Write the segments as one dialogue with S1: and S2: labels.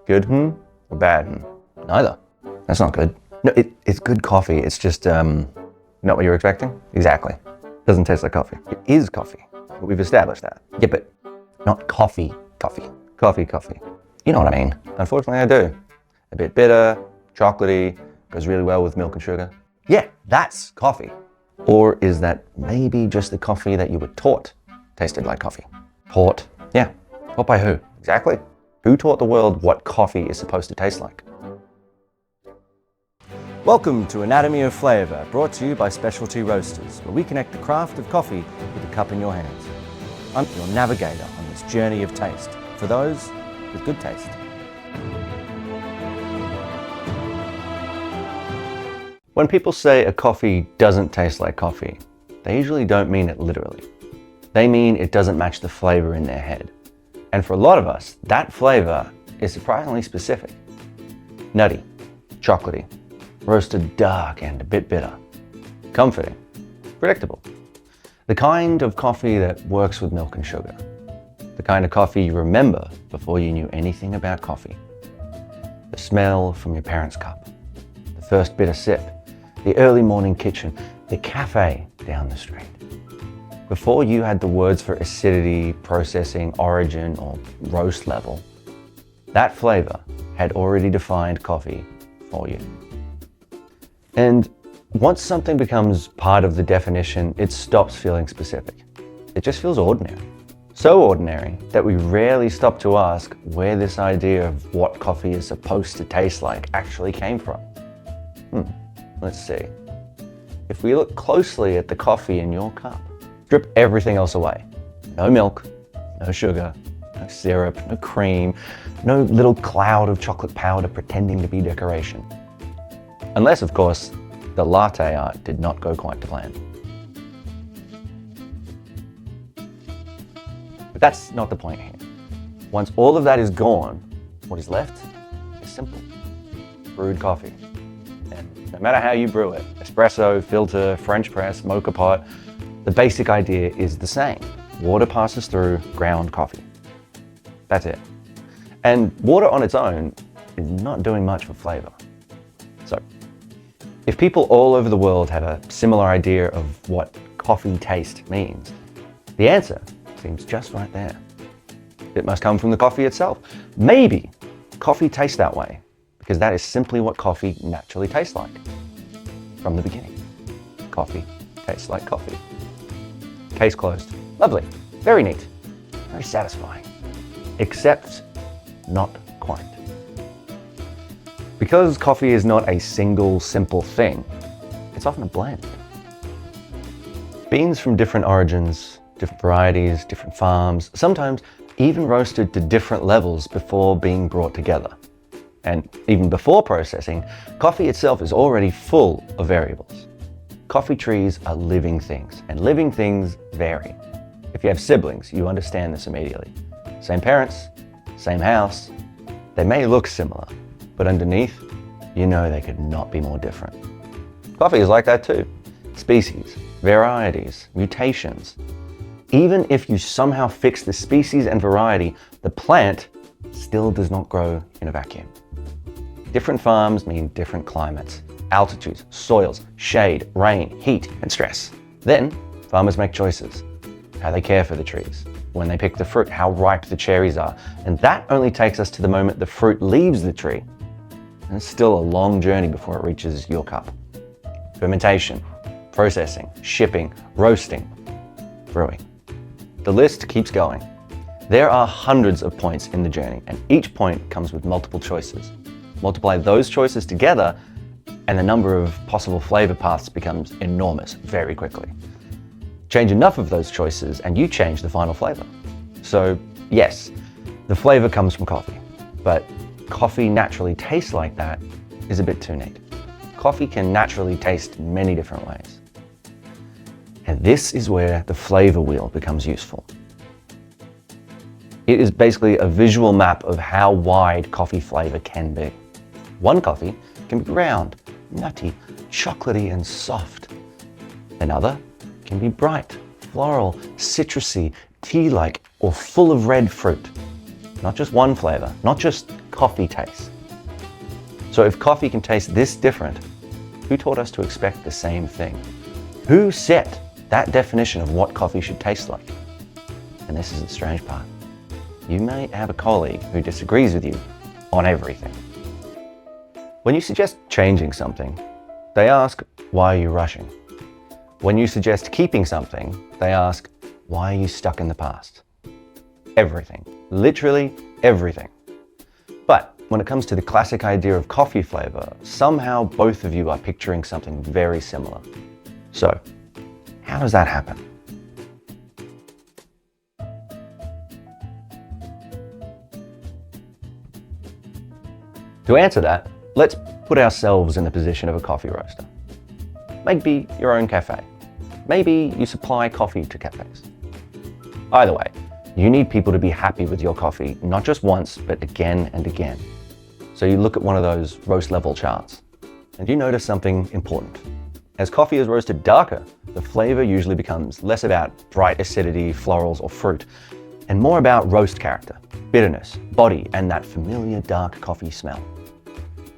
S1: Good or bad? Neither. That's not good. No, it's good coffee. It's just not what you were expecting? Exactly. Doesn't taste like coffee. It is coffee. We've established that. Yeah, but not coffee. Coffee. You know what I mean. Unfortunately, I do. A bit bitter, chocolatey, goes really well with milk and sugar. Yeah, that's coffee. Or is that maybe just the coffee that you were taught tasted like coffee? Taught? Yeah. Taught by who? Exactly. Who taught the world what coffee is supposed to taste like? Welcome to Anatomy of Flavour, brought to you by Specialty Roasters, where we connect the craft of coffee with the cup in your hands. I'm your navigator on this journey of taste, for those with good taste. When people say a coffee doesn't taste like coffee, they usually don't mean it literally. They mean it doesn't match the flavour in their head. And for a lot of us, that flavour is surprisingly specific. Nutty, chocolatey, roasted dark and a bit bitter. Comforting, predictable. The kind of coffee that works with milk and sugar. The kind of coffee you remember before you knew anything about coffee. The smell from your parents' cup. The first bitter sip. The early morning kitchen. The cafe down the street. Before you had the words for acidity, processing, origin, or roast level, that flavour had already defined coffee for you. And once something becomes part of the definition, it stops feeling specific. It just feels ordinary. So ordinary that we rarely stop to ask where this idea of what coffee is supposed to taste like actually came from. Let's see. If we look closely at the coffee in your cup, strip everything else away. No milk, no sugar, no syrup, no cream, no little cloud of chocolate powder pretending to be decoration. Unless, of course, the latte art did not go quite to plan. But that's not the point here. Once all of that is gone, what is left is simple. Brewed coffee. And no matter how you brew it, espresso, filter, French press, mocha pot, the basic idea is the same. Water passes through ground coffee. That's it. And water on its own is not doing much for flavor. So, if people all over the world have a similar idea of what coffee taste means, the answer seems just right there. It must come from the coffee itself. Maybe coffee tastes that way because that is simply what coffee naturally tastes like. From the beginning, coffee tastes like coffee. Case closed. Lovely. Very neat. Very satisfying. Except not quite. Because coffee is not a single, simple thing, it's often a blend. Beans from different origins, different varieties, different farms, sometimes even roasted to different levels before being brought together. And even before processing, coffee itself is already full of variables. Coffee trees are living things, and living things vary. If you have siblings, you understand this immediately. Same parents, same house, they may look similar, but underneath, you know they could not be more different. Coffee is like that too. Species, varieties, mutations. Even if you somehow fix the species and variety, the plant still does not grow in a vacuum. Different farms mean different climates, altitudes, soils, shade, rain, heat, and stress. Then, farmers make choices. How they care for the trees, when they pick the fruit, how ripe the cherries are. And that only takes us to the moment the fruit leaves the tree. And it's still a long journey before it reaches your cup. Fermentation, processing, shipping, roasting, brewing. The list keeps going. There are hundreds of points in the journey, and each point comes with multiple choices. Multiply those choices together, and the number of possible flavor paths becomes enormous very quickly. Change enough of those choices and you change the final flavor. So yes, the flavor comes from coffee, but coffee naturally tastes like that is a bit too neat. Coffee can naturally taste many different ways. And this is where the flavor wheel becomes useful. It is basically a visual map of how wide coffee flavor can be. One coffee can be round, nutty, chocolatey, and soft. Another can be bright, floral, citrusy, tea-like, or full of red fruit. Not just one flavor, not just coffee tastes. So if coffee can taste this different, who taught us to expect the same thing? Who set that definition of what coffee should taste like? And this is the strange part. You may have a colleague who disagrees with you on everything. When you suggest changing something, they ask, why are you rushing? When you suggest keeping something, they ask, why are you stuck in the past? Everything, literally everything. But when it comes to the classic idea of coffee flavor, somehow both of you are picturing something very similar. So, how does that happen? To answer that, let's put ourselves in the position of a coffee roaster. Maybe your own cafe. Maybe you supply coffee to cafes. Either way, you need people to be happy with your coffee, not just once, but again and again. So you look at one of those roast level charts, and you notice something important. As coffee is roasted darker, the flavor usually becomes less about bright acidity, florals, or fruit, and more about roast character, bitterness, body, and that familiar dark coffee smell.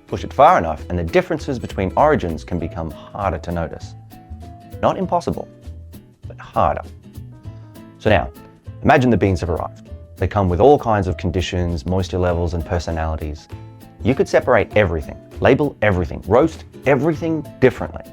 S1: Push it far enough, and the differences between origins can become harder to notice. Not impossible, but harder. So now, imagine the beans have arrived. They come with all kinds of conditions, moisture levels, and personalities. You could separate everything, label everything, roast everything differently.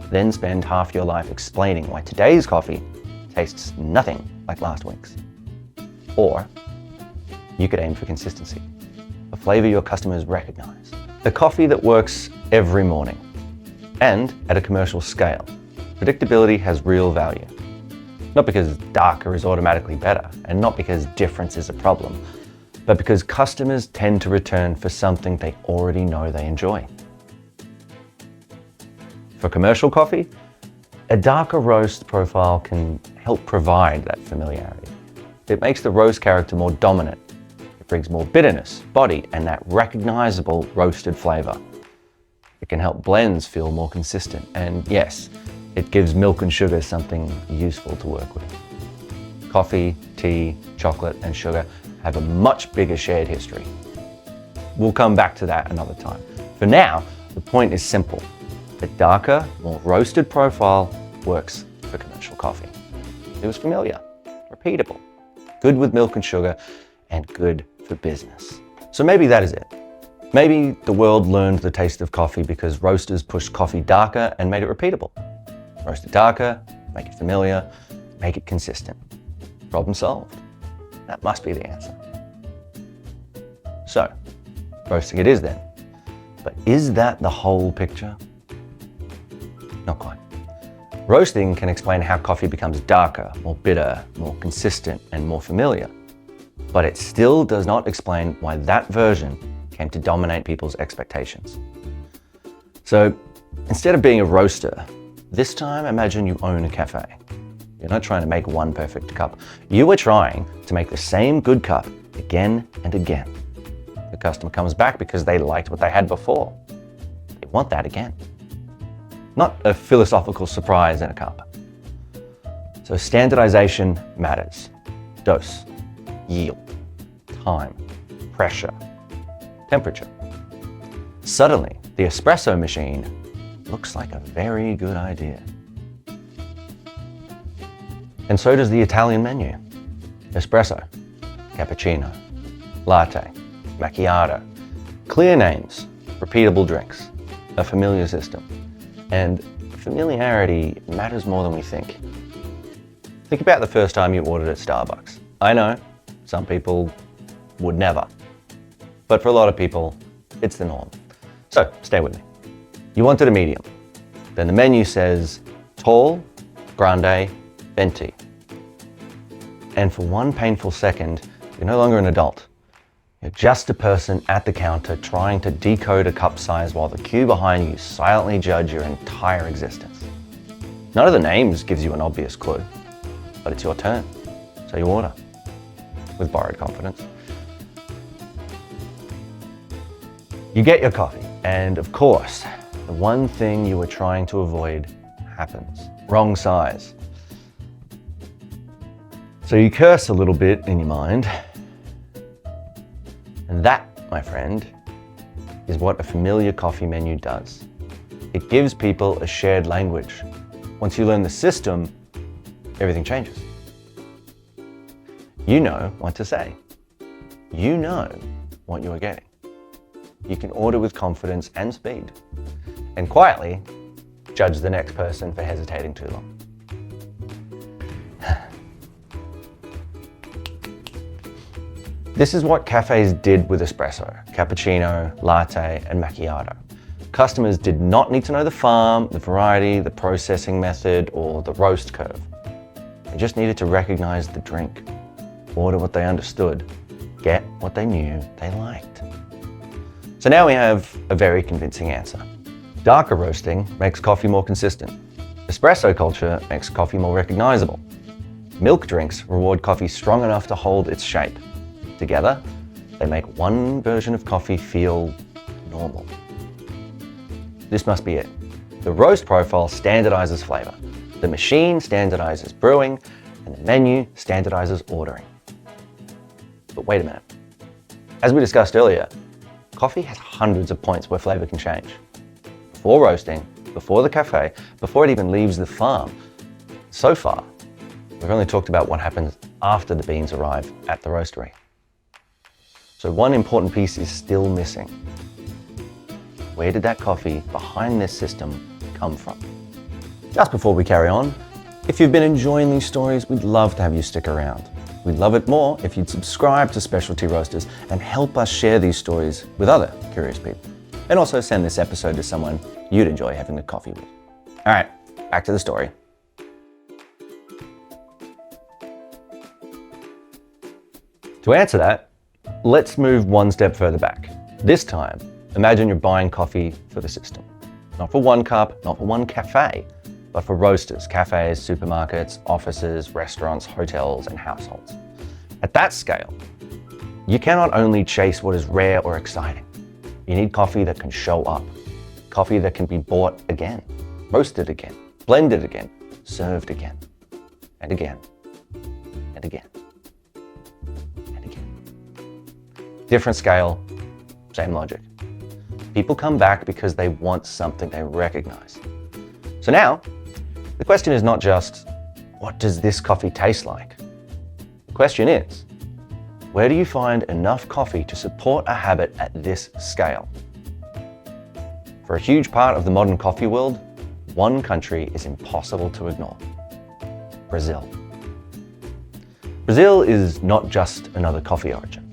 S1: Then spend half your life explaining why today's coffee tastes nothing like last week's. Or you could aim for consistency, a flavor your customers recognize. A coffee that works every morning and at a commercial scale. Predictability has real value. Not because darker is automatically better, and not because difference is a problem, but because customers tend to return for something they already know they enjoy. For commercial coffee, a darker roast profile can help provide that familiarity. It makes the roast character more dominant. It brings more bitterness, body, and that recognizable roasted flavor. It can help blends feel more consistent, and yes, it gives milk and sugar something useful to work with. Coffee, tea, chocolate, and sugar have a much bigger shared history. We'll come back to that another time. For now, the point is simple. The darker, more roasted profile works for commercial coffee. It was familiar, repeatable, good with milk and sugar, and good for business. So maybe that is it. Maybe the world learned the taste of coffee because roasters pushed coffee darker and made it repeatable. Roast it darker, make it familiar, make it consistent. Problem solved. That must be the answer. So, roasting it is then. But is that the whole picture? Not quite. Roasting can explain how coffee becomes darker, more bitter, more consistent, and more familiar. But it still does not explain why that version came to dominate people's expectations. So, instead of being a roaster, this time imagine you own a cafe. You're not trying to make one perfect cup. You are trying to make the same good cup again and again. The customer comes back because they liked what they had before. They want that again. Not a philosophical surprise in a cup. So standardization matters. Dose, yield, time, pressure, temperature. Suddenly, the espresso machine looks like a very good idea. And so does the Italian menu. Espresso, cappuccino, latte, macchiato. Clear names, repeatable drinks, a familiar system. And familiarity matters more than we think. Think about the first time you ordered at Starbucks. I know, some people would never. But for a lot of people, it's the norm. So, stay with me. You wanted a medium. Then the menu says tall, grande, venti. And for one painful second, you're no longer an adult. You're just a person at the counter trying to decode a cup size while the queue behind you silently judge your entire existence. None of the names gives you an obvious clue, but it's your turn, so you order with borrowed confidence. You get your coffee, and of course, the one thing you were trying to avoid happens. Wrong size. So you curse a little bit in your mind, and that, my friend, is what a familiar coffee menu does. It gives people a shared language. Once you learn the system, everything changes. You know what to say. You know what you are getting. You can order with confidence and speed, and quietly judge the next person for hesitating too long. This is what cafes did with espresso, cappuccino, latte, and macchiato. Customers did not need to know the farm, the variety, the processing method, or the roast curve. They just needed to recognize the drink, order what they understood, get what they knew they liked. So now we have a very convincing answer. Darker roasting makes coffee more consistent. Espresso culture makes coffee more recognizable. Milk drinks reward coffee strong enough to hold its shape. Together, they make one version of coffee feel normal. This must be it. The roast profile standardizes flavor. The machine standardizes brewing, and the menu standardizes ordering. But wait a minute. As we discussed earlier, coffee has hundreds of points where flavor can change. Before roasting, before the cafe, before it even leaves the farm. So far, we've only talked about what happens after the beans arrive at the roastery. So one important piece is still missing. Where did that coffee behind this system come from? Just before we carry on, if you've been enjoying these stories, we'd love to have you stick around. We'd love it more if you'd subscribe to Specialty Roasters and help us share these stories with other curious people. And also send this episode to someone you'd enjoy having a coffee with. All right, back to the story. To answer that, let's move one step further back. This time, imagine you're buying coffee for the system. Not for one cup, not for one cafe, but for roasters, cafes, supermarkets, offices, restaurants, hotels, and households. At that scale, you cannot only chase what is rare or exciting. You need coffee that can show up, coffee that can be bought again, roasted again, blended again, served again, and again, and again, and again. Different scale, same logic. People come back because they want something they recognize. So now, the question is not just, what does this coffee taste like? The question is, where do you find enough coffee to support a habit at this scale? For a huge part of the modern coffee world, one country is impossible to ignore: Brazil. Brazil is not just another coffee origin.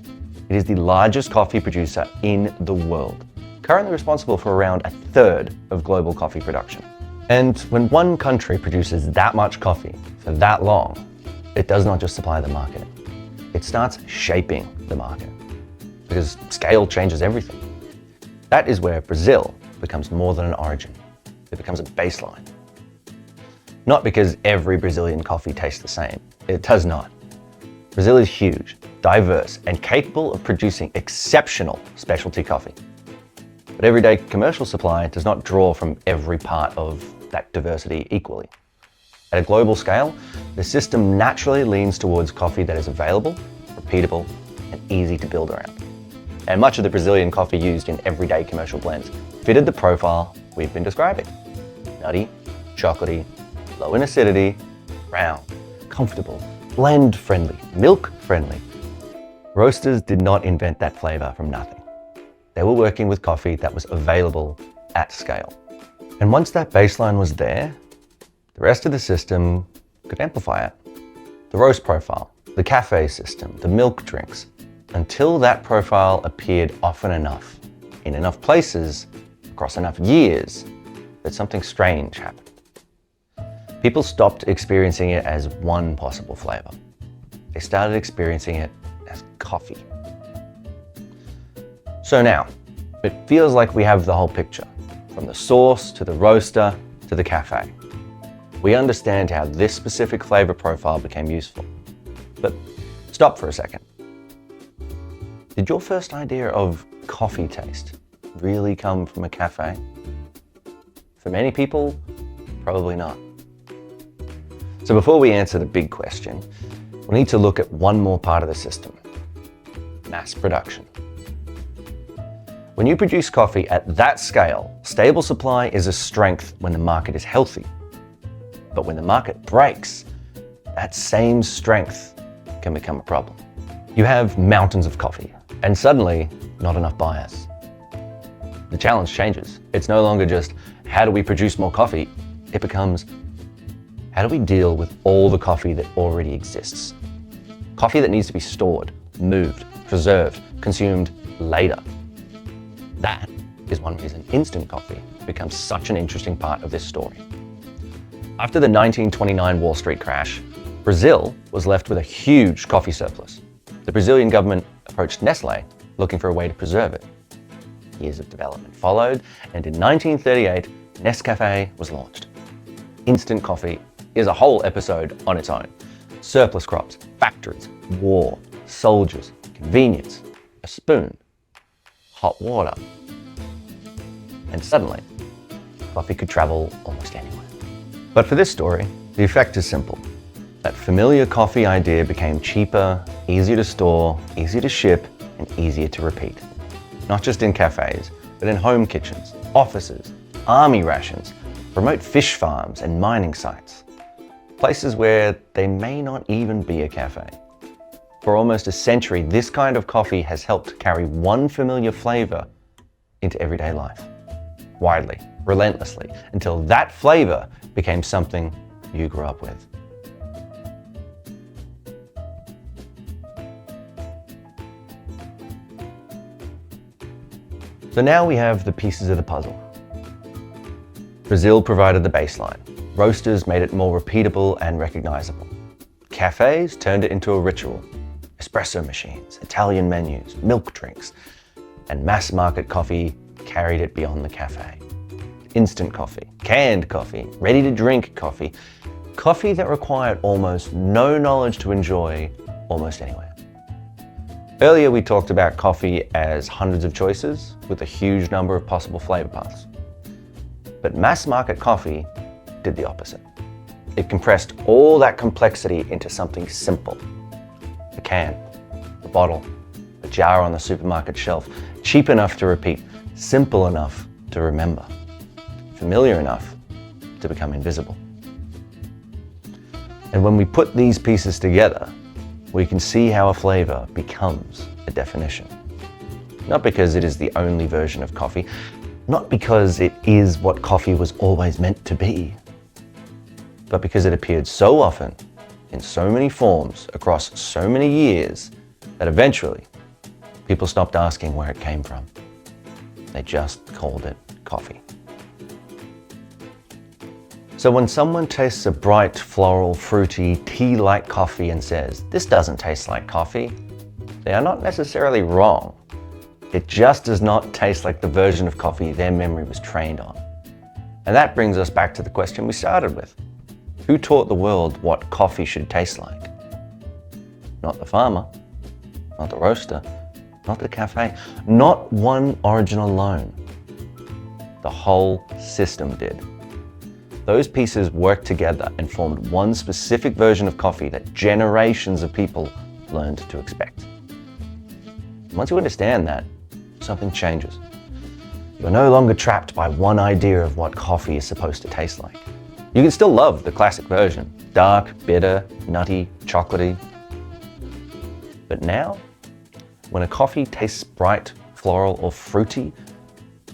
S1: It is the largest coffee producer in the world, currently responsible for around 1/3 of global coffee production. And when one country produces that much coffee for that long, it does not just supply the market. It starts shaping the market, because scale changes everything. That is where Brazil becomes more than an origin. It becomes a baseline. Not because every Brazilian coffee tastes the same. It does not. Brazil is huge, diverse, and capable of producing exceptional specialty coffee. But everyday commercial supply does not draw from every part of that diversity equally. At a global scale, the system naturally leans towards coffee that is available, repeatable, and easy to build around. And much of the Brazilian coffee used in everyday commercial blends fitted the profile we've been describing. Nutty, chocolatey, low in acidity, round, comfortable, blend-friendly, milk-friendly. Roasters did not invent that flavor from nothing. They were working with coffee that was available at scale. And once that baseline was there, the rest of the system could amplify it. The roast profile, the cafe system, the milk drinks, until that profile appeared often enough, in enough places, across enough years, that something strange happened. People stopped experiencing it as one possible flavor. They started experiencing it as coffee. So now, it feels like we have the whole picture, from the source to the roaster to the cafe. We understand how this specific flavor profile became useful. But stop for a second. Did your first idea of coffee taste really come from a cafe? For many people, probably not. So before we answer the big question, we need to look at one more part of the system: mass production. When you produce coffee at that scale, stable supply is a strength when the market is healthy. But when the market breaks, that same strength can become a problem. You have mountains of coffee, and suddenly, not enough buyers. The challenge changes. It's no longer just, how do we produce more coffee? It becomes, how do we deal with all the coffee that already exists? Coffee that needs to be stored, moved, preserved, consumed later. That is one reason instant coffee becomes such an interesting part of this story. After the 1929 Wall Street crash, Brazil was left with a huge coffee surplus. The Brazilian government approached Nestlé looking for a way to preserve it. Years of development followed, and in 1938, Nescafé was launched. Instant coffee is a whole episode on its own. Surplus crops, factories, war, soldiers, convenience, a spoon, hot water. And suddenly, coffee could travel almost anywhere. But for this story, the effect is simple. That familiar coffee idea became cheaper, easier to store, easier to ship, and easier to repeat. Not just in cafes, but in home kitchens, offices, army rations, remote fish farms, and mining sites. Places where there may not even be a cafe. For almost a century, this kind of coffee has helped carry one familiar flavor into everyday life. Widely, relentlessly, until that flavor became something you grew up with. So now we have the pieces of the puzzle. Brazil provided the baseline. Roasters made it more repeatable and recognizable. Cafes turned it into a ritual. Espresso machines, Italian menus, milk drinks, and mass market coffee carried it beyond the cafe. Instant coffee, canned coffee, ready to drink coffee, coffee that required almost no knowledge to enjoy almost anywhere. Earlier we talked about coffee as hundreds of choices with a huge number of possible flavor paths. But mass market coffee did the opposite. It compressed all that complexity into something simple. A can, a bottle, a jar on the supermarket shelf, cheap enough to repeat, simple enough to remember, familiar enough to become invisible. And when we put these pieces together, we can see how a flavor becomes a definition. Not because it is the only version of coffee, not because it is what coffee was always meant to be, but because it appeared so often, in so many forms, across so many years, that eventually people stopped asking where it came from. They just called it coffee. So when someone tastes a bright, floral, fruity, tea-like coffee and says, "This doesn't taste like coffee," they are not necessarily wrong. It just does not taste like the version of coffee their memory was trained on. And that brings us back to the question we started with. Who taught the world what coffee should taste like? Not the farmer, not the roaster, not the cafe, not one origin alone. The whole system did. Those pieces worked together and formed one specific version of coffee that generations of people learned to expect. Once you understand that, something changes. You're no longer trapped by one idea of what coffee is supposed to taste like. You can still love the classic version, dark, bitter, nutty, chocolatey. But now, when a coffee tastes bright, floral, or fruity,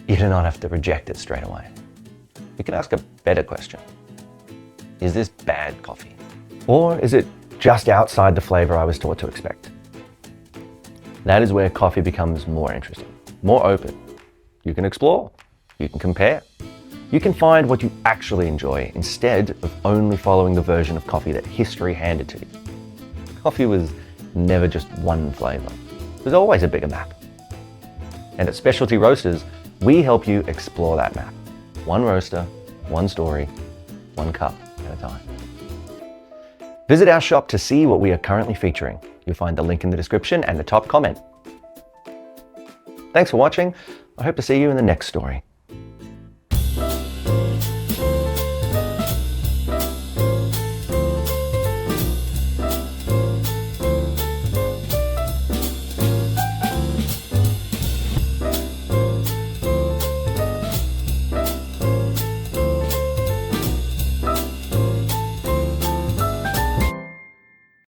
S1: you do not have to reject it straight away. You can ask a better question. Is this bad coffee? Or is it just outside the flavor I was taught to expect? That is where coffee becomes more interesting, more open. You can explore, you can compare. You can find what you actually enjoy instead of only following the version of coffee that history handed to you. Coffee was never just one flavor. There's always a bigger map. And at Specialty Roasters, we help you explore that map. One roaster, one story, one cup at a time. Visit our shop to see what we are currently featuring. You'll find the link in the description and the top comment. Thanks for watching. I hope to see you in the next story.